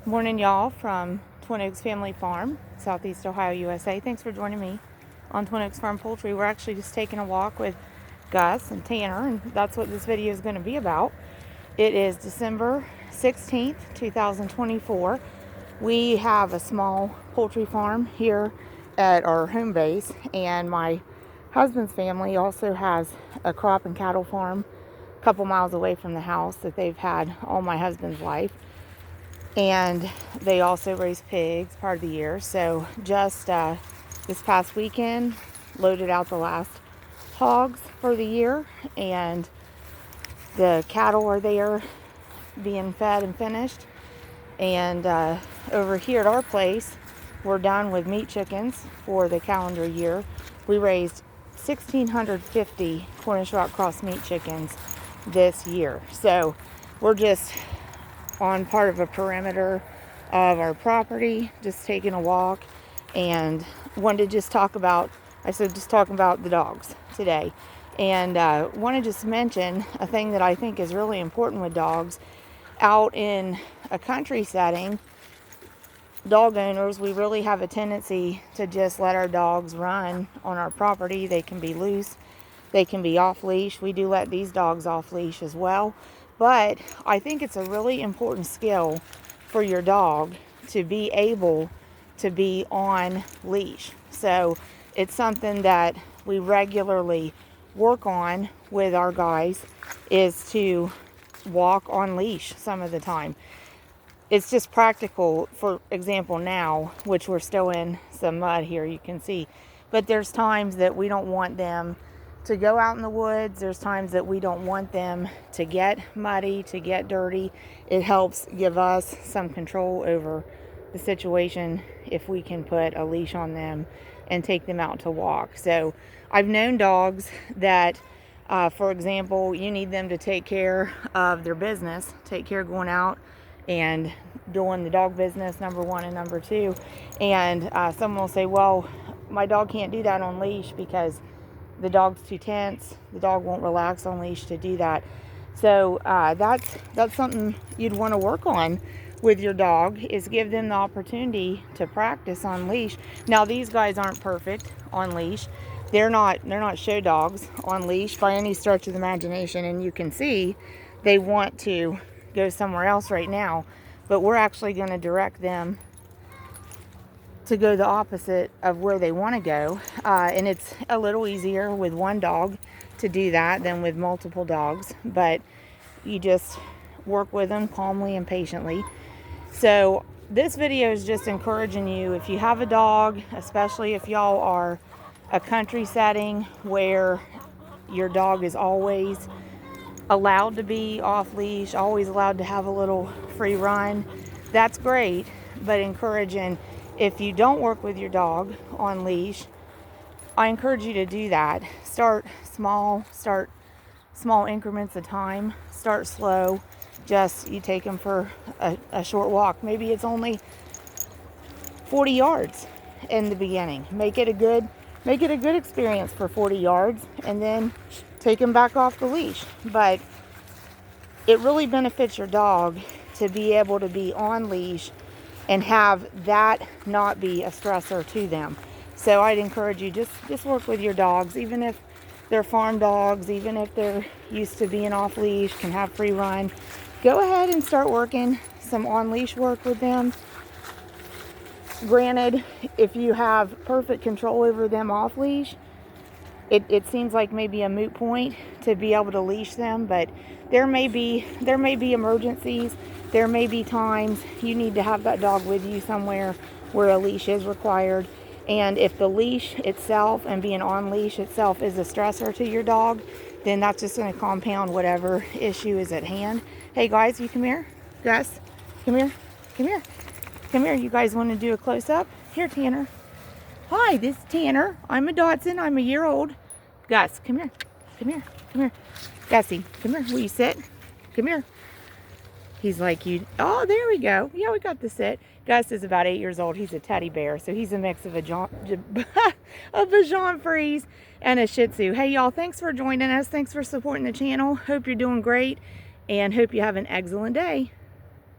Morning, y'all, from Twin Oaks Family Farm, Southeast Ohio, USA. Thanks for joining me on Twin Oaks Farm Poultry. We're actually just taking a walk with Gus and Tanner, and that's what this video is going to be about. It is December 16th, 2024. We have a small poultry farm here at our home base, and my husband's family also has a crop and cattle farm a couple miles away from the house that they've had all my husband's life. And they also raise pigs part of the year. So just this past weekend, loaded out the last hogs for the year, and the cattle are there being fed and finished. And over here at our place, we're done with meat chickens for the calendar year. We raised 1,650 Cornish Rock Cross meat chickens this year. So we're just on part of a perimeter of our property, just taking a walk, and wanted to just talk about, talking about the dogs today. And want to just mention a thing that I think is really important with dogs. Out in a country setting, dog owners, we really have a tendency to just let our dogs run on our property. They can be loose, they can be off leash. We do let these dogs off leash as well. But I think it's a really important skill for your dog to be able to be on leash. So it's something that we regularly work on with our guys, is to walk on leash some of the time. It's just practical. For example, now, which we're still in some mud here, you can see, but there's times that we don't want them to go out in the woods. There's times that we don't want them to get muddy, to get dirty. It helps give us some control over the situation if we can put a leash on them and take them out to walk. So I've known dogs that, for example, you need them to take care of their business, take care of going out and doing the dog business, number one and number two. And someone will say, well, my dog can't do that on leash because the dog's too tense. The dog won't relax on leash to do that. So that's something you'd want to work on with your dog, is give them the opportunity to practice on leash. Now, these guys aren't perfect on leash. They're not show dogs on leash by any stretch of the imagination, and you can see they want to go somewhere else right now, but we're actually going to direct them to go the opposite of where they want to go. And it's a little easier with one dog to do that than with multiple dogs, but you just work with them calmly and patiently. So this video is just encouraging you, if you have a dog, especially if y'all are a country setting where your dog is always allowed to be off leash, always allowed to have a little free run, that's great. But encouraging, if you don't work with your dog on leash, I encourage you to do that. Start small increments of time. Start slow. Just, you take them for a short walk. Maybe it's only 40 yards in the beginning. Make it a good experience for 40 yards, and then take them back off the leash. But it really benefits your dog to be able to be on leash and have that not be a stressor to them. So I'd encourage you, just work with your dogs, even if they're farm dogs, even if they're used to being off leash, can have free run. Go ahead and start working some on leash work with them. Granted, if you have perfect control over them off leash, it seems like maybe a moot point to be able to leash them, but there may be emergencies. There may be times you need to have that dog with you somewhere where a leash is required. And if the leash itself and being on leash itself is a stressor to your dog, then that's just going to compound whatever issue is at hand. Hey guys, you come here. Gus, come here. Come here. Come here. You guys want to do a close-up? Here, Tanner. Hi, this is Tanner. I'm a Dachshund. I'm a year old. Gus, come here. Come here. Come here. Gussie, come here. Will you sit? Come here. He's like, you. Oh, there we go. Yeah, we got the sit. Gus is about 8 years old. He's a teddy bear, so he's a mix of a John Frise and a Shih Tzu. Hey, y'all, thanks for joining us. Thanks for supporting the channel. Hope you're doing great, and hope you have an excellent day.